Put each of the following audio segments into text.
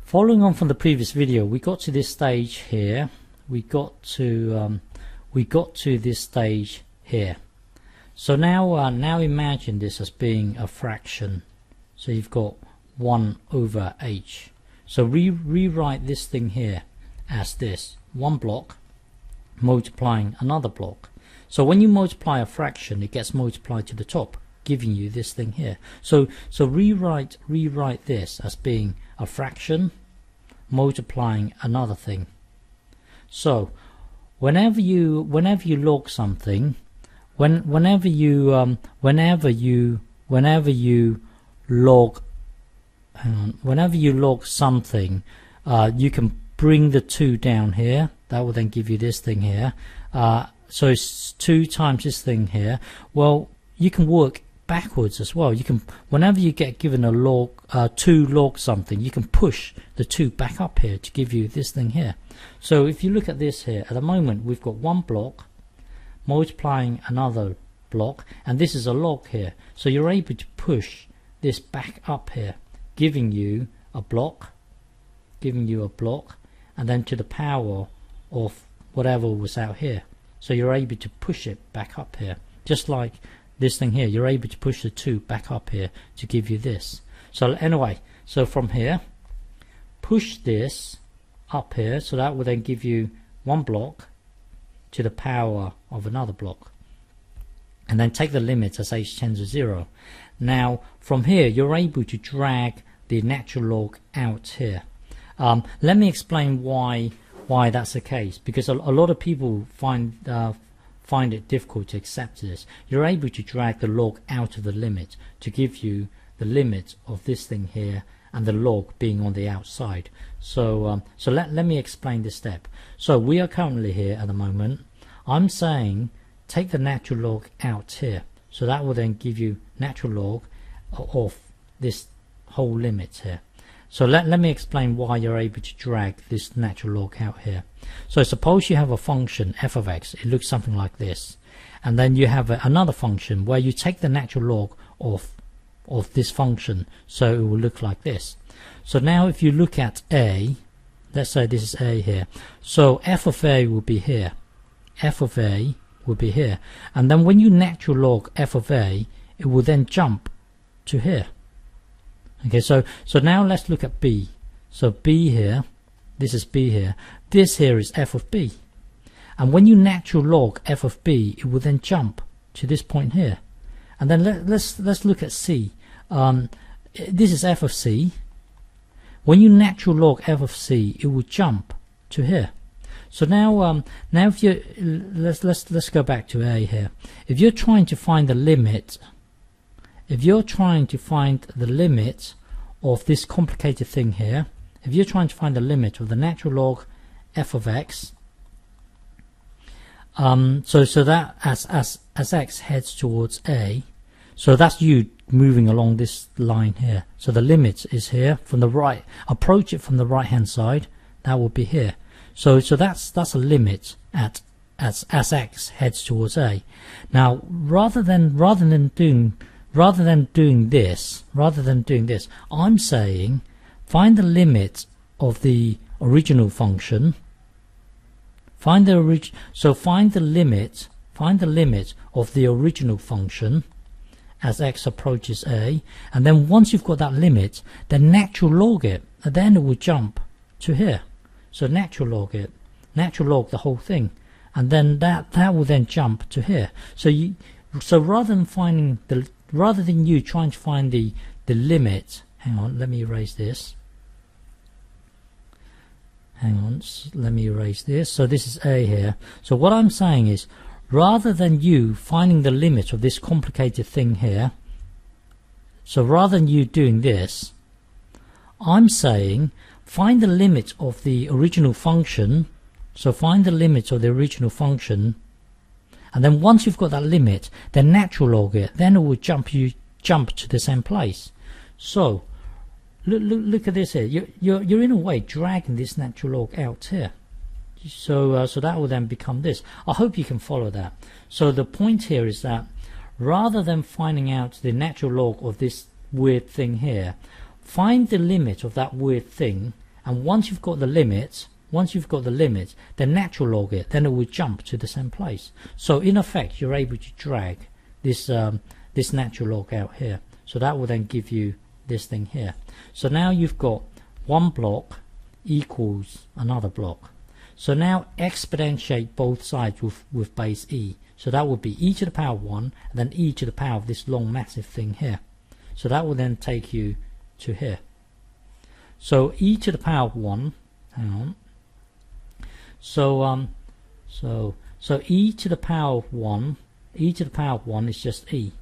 Following on from the previous video, we got to this stage here. We got to this stage here. So now imagine this as being a fraction. So you've got 1 over h. So rewrite this thing here as this: one block multiplying another block. So when you multiply a fraction, it gets multiplied to the top, giving you this thing here. So rewrite this as being a fraction multiplying another thing. So whenever you log something, whenever you log something, you can bring the 2 down here. That will then give you this thing here. So it's 2 times this thing here. Well, you can work backwards as well. You can, whenever you get given a log 2 log something, you can push the 2 back up here to give you this thing here. So if you look at this here, at the moment we've got one block multiplying another block, and this is a log here. So you're able to push this back up here, giving you a block, and then to the power of whatever was out here. So you're able to push it back up here, just like this thing here. You're able to push the 2 back up here to give you this. So anyway, so from here, push this up here, so that will then give you one block to the power of another block, and then take the limit as h tends to 0. Now from here you're able to drag the natural log out here. Let me explain why that's the case, because a lot of people find it difficult to accept this. You're able to drag the log out of the limit to give you the limit of this thing here, and the log being on the outside. So let me explain this step. So we are currently here at the moment. I'm saying take the natural log out here, so that will then give you natural log of this whole limit here. So let me explain why you're able to drag this natural log out here. So suppose you have a function f of x. It looks something like this, and then you have another function where you take the natural log of this function, so it will look like this. So now if you look at a, let's say this is a here, so f of a will be here, f of a will be here, and then when you natural log f of a, it will then jump to here. Okay, so now let's look at b. So b here, this is b here, this here is f of b, and when you natural log f of b, it will then jump to this point here. And then let's look at c. This is f of c. When you natural log f of c, it will jump to here. So now if you let's go back to a here. If you're trying to find the limit, of this complicated thing here, if you're trying to find the limit of the natural log f of x, so that as x heads towards a, so that's you moving along this line here. So the limit is here from the right. Approach it from the right hand side. That will be here. So that's a limit at as x heads towards a. Now rather than doing this, I'm saying find the limit of the original function. Find the limit of the original function as x approaches a, and then once you've got that limit, then natural log it, and then it will jump to here. So natural log it, natural log the whole thing, and then that will then jump to here. So rather than you trying to find the limit, hang on, let me erase this. Let me erase this. So this is a here. So what I'm saying is, rather than you finding the limit of this complicated thing here, so rather than you doing this, I'm saying find the limit of the original function. So find the limit of the original function, and then once you've got that limit, then natural log it, then it will jump to the same place. So look at this here. You're in a way dragging this natural log out here. So that will then become this. I hope you can follow that. So the point here is that rather than finding out the natural log of this weird thing here, find the limit of that weird thing, and once you've got the limit, then natural log it, then it will jump to the same place. So in effect, you're able to drag this this natural log out here. So that will then give you this thing here. So now you've got one block equals another block. So now exponentiate both sides with base e. So that would be e to the power 1 and then e to the power of this long massive thing here. So that will then take you to here. So e to the power 1, hang on. So so e to the power of 1, e to the power of 1 is just e.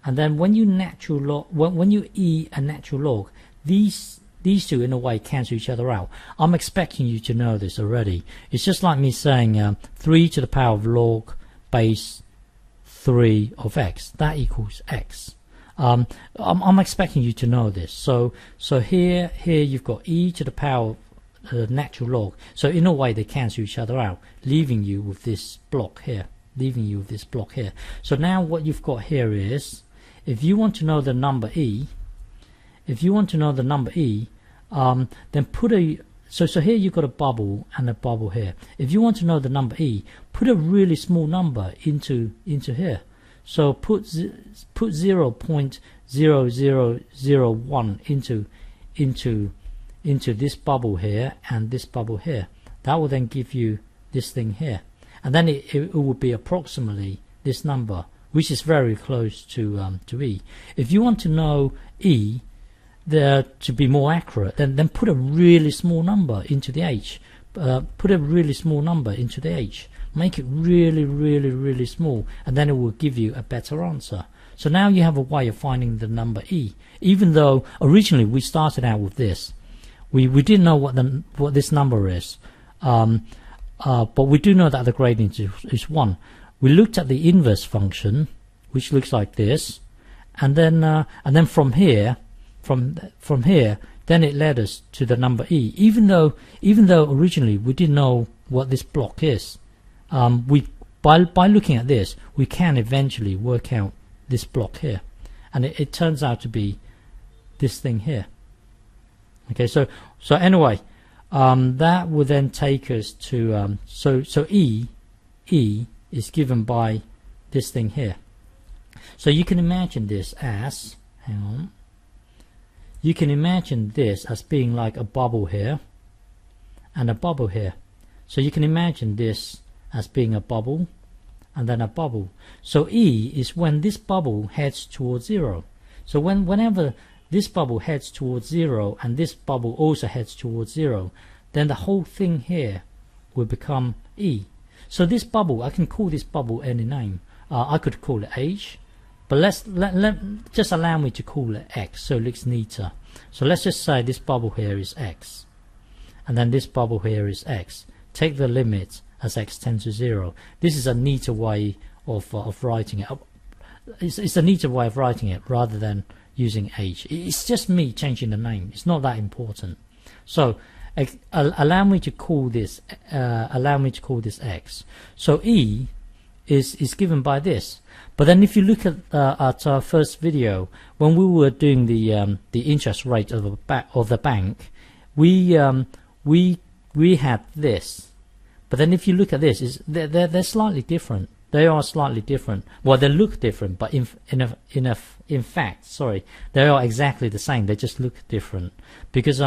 And then when you natural log, when you e a natural log, these two in a way cancel each other out. I'm expecting you to know this already. It's just like me saying 3 to the power of log base 3 of x. That equals x. I'm expecting you to know this. So here you've got e to the power of natural log. So in a way they cancel each other out, leaving you with this block here. So now what you've got here is, if you want to know the number e, then put a so here you've got a bubble and a bubble here. If you want to know the number e, put a really small number into here. So put 0.0001 into this bubble here and this bubble here. That will then give you this thing here, and then it will be approximately this number, which is very close to e. If you want to know e, to be more accurate, then put a really small number into the h. Make it really small, and then it will give you a better answer. So now you have a way of finding the number e, even though originally we started out with this. We didn't know what this number is, but we do know that the gradient is 1. We looked at the inverse function, which looks like this, and then from here, then it led us to the number e. Even though originally we didn't know what this block is, by looking at this, we can eventually work out this block here, and it turns out to be this thing here. Okay, so anyway, that will then take us to so e is given by this thing here. So you can imagine this as, hang on, you can imagine this as being like a bubble here and a bubble here. So you can imagine this as being a bubble and then a bubble. So e is when this bubble heads towards 0. So whenever this bubble heads towards 0 and this bubble also heads towards 0, then the whole thing here will become e. So this bubble, I can call this bubble any name. I could call it h, but just allow me to call it x, so it looks neater. So let's just say this bubble here is x, and then this bubble here is x. Take the limit as x tends to 0. This is a neater way of writing it. It's a neater way of writing it rather than using h. It's just me changing the name. It's not that important. So allow me to call this x. So e is given by this. But then if you look at our first video, when we were doing the interest rate of the bank, we had this. But then if you look at this, they're slightly different. They are slightly different. Well, they look different, but in fact, sorry, they are exactly the same. They just look different because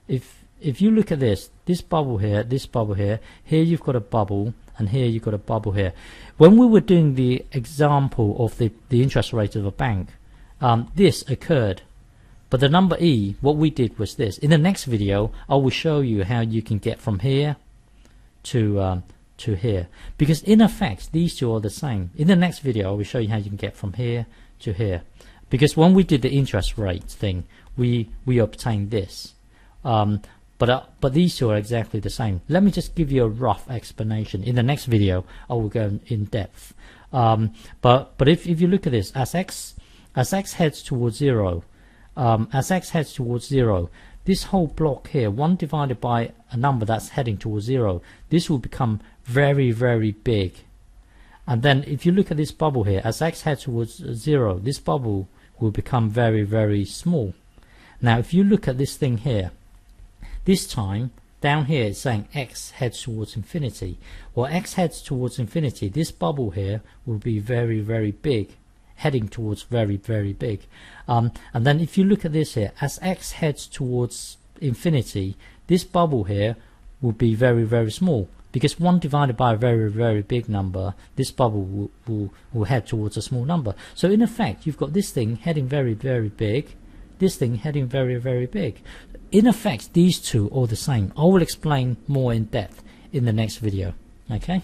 if you look at this bubble here, here you've got a bubble, and here you've got a bubble here. When we were doing the example of the interest rate of a bank, this occurred. But the number e, what we did was this. In the next video, I will show you how you can get from here to here, because in effect these two are the same. In the next video, I will show you how you can get from here to here, because when we did the interest rate thing, we obtained this. But these two are exactly the same. Let me just give you a rough explanation. In the next video, I will go in depth. But if you look at this, as x heads towards 0, this whole block here, 1 divided by a number that's heading towards 0, this will become very, very big. And then if you look at this bubble here, as x heads towards 0, this bubble will become very, very small. Now if you look at this thing here, This time down here it's saying x heads towards infinity. Well, x heads towards infinity, this bubble here will be very, very big, heading towards very, very big. And then if you look at this here, as x heads towards infinity, this bubble here will be very, very small, because 1 divided by a very, very big number, this bubble will head towards a small number. So in effect, you've got this thing heading very, very big, this thing heading very, very big. In effect, these two are the same. I will explain more in depth in the next video. Okay.